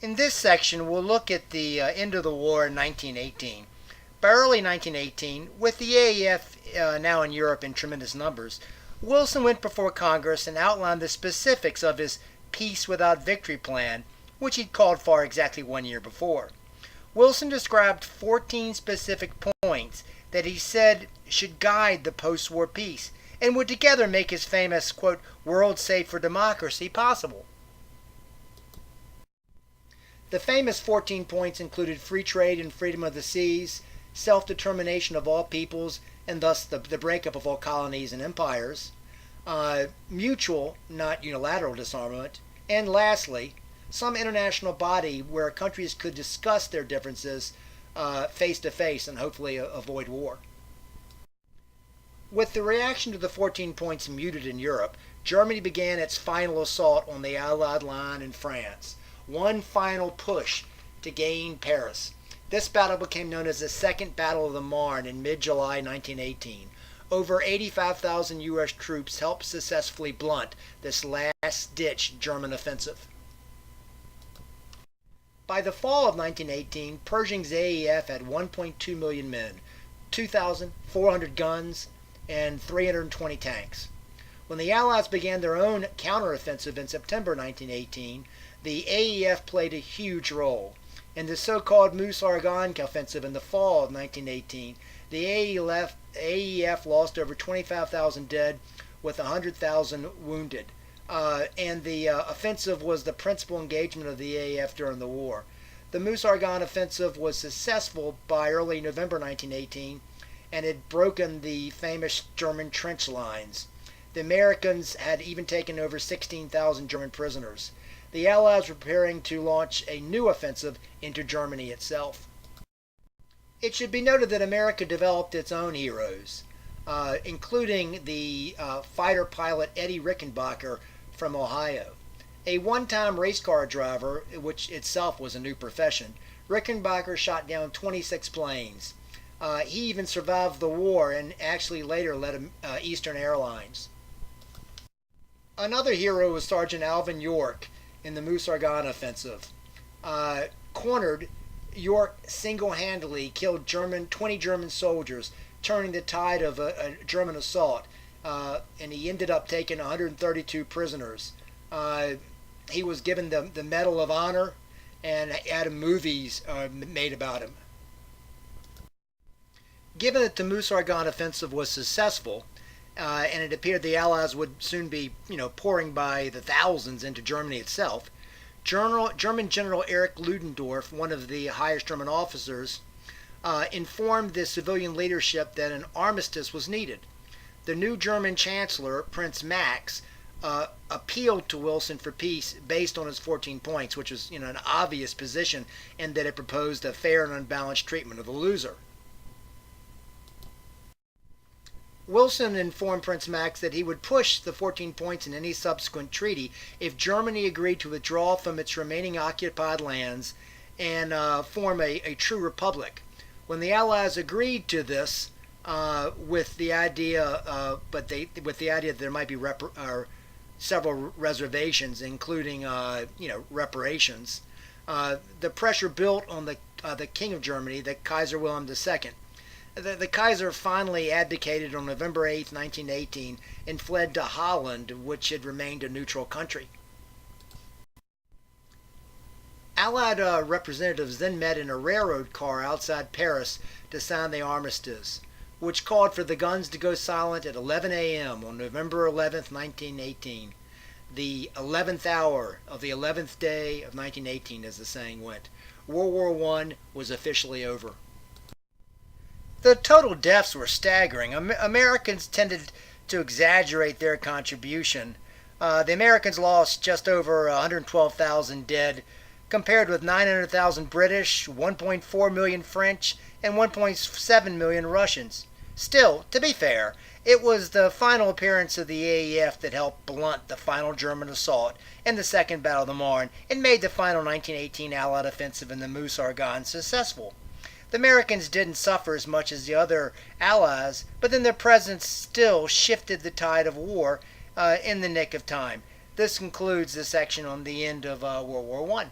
In this section, we'll look at the end of the war in 1918. By early 1918, with the AEF now in Europe in tremendous numbers, Wilson went before Congress and outlined the specifics of his Peace Without Victory plan, which he'd called for exactly 1 year before. Wilson described 14 specific points that he said should guide the post-war peace and would together make his famous, quote, world safe for democracy possible. The famous 14 points included free trade and freedom of the seas, self-determination of all peoples, and thus the breakup of all colonies and empires, mutual, not unilateral disarmament, and lastly, some international body where countries could discuss their differences face to face and hopefully avoid war. With the reaction to the 14 points muted in Europe, Germany began its final assault on the Allied line in France. One final push to gain Paris. This battle became known as the Second Battle of the Marne in mid-July 1918. Over 85,000 U.S. troops helped successfully blunt this last-ditch German offensive. By the fall of 1918, Pershing's AEF had 1.2 million men, 2,400 guns, and 320 tanks. When the Allies began their own counteroffensive in September 1918, the AEF played a huge role. In the so-called Meuse-Argonne offensive in the fall of 1918, the AEF lost over 25,000 dead with 100,000 wounded. And the offensive was the principal engagement of the AEF during the war. The Meuse-Argonne offensive was successful by early November 1918 and had broken the famous German trench lines. The Americans had even taken over 16,000 German prisoners. The Allies were preparing to launch a new offensive into Germany itself. It should be noted that America developed its own heroes, including the fighter pilot Eddie Rickenbacker from Ohio. A one-time race car driver, which itself was a new profession, Rickenbacker shot down 26 planes. He even survived the war and actually later led Eastern Airlines. Another hero was Sergeant Alvin York in the Meuse-Argonne offensive. Cornered, York single-handedly killed 20 German soldiers, turning the tide of a German assault, and he ended up taking 132 prisoners. He was given the Medal of Honor and had movies made about him. Given that the Meuse-Argonne offensive was successful, and it appeared the Allies would soon be, pouring by the thousands into Germany itself, German General Erich Ludendorff, one of the highest German officers, informed the civilian leadership that an armistice was needed. The new German Chancellor, Prince Max, appealed to Wilson for peace based on his 14 points, which was an obvious position, and that it proposed a fair and unbalanced treatment of the loser. Wilson informed Prince Max that he would push the 14 points in any subsequent treaty if Germany agreed to withdraw from its remaining occupied lands and form a true republic. When the Allies agreed to this, with the idea that there might be several reservations, including reparations, the pressure built on the King of Germany, the Kaiser Wilhelm II. The Kaiser finally abdicated on November 8, 1918, and fled to Holland, which had remained a neutral country. Allied representatives then met in a railroad car outside Paris to sign the armistice, which called for the guns to go silent at 11 a.m. on November 11, 1918, the 11th hour of the 11th day of 1918, as the saying went. World War I was officially over. The total deaths were staggering. Americans tended to exaggerate their contribution. The Americans lost just over 112,000 dead, compared with 900,000 British, 1.4 million French, and 1.7 million Russians. Still, to be fair, it was the final appearance of the AEF that helped blunt the final German assault in the Second Battle of the Marne and made the final 1918 Allied offensive in the Meuse-Argonne successful. The Americans didn't suffer as much as the other Allies, but then their presence still shifted the tide of war in the nick of time. This concludes the section on the end of World War I.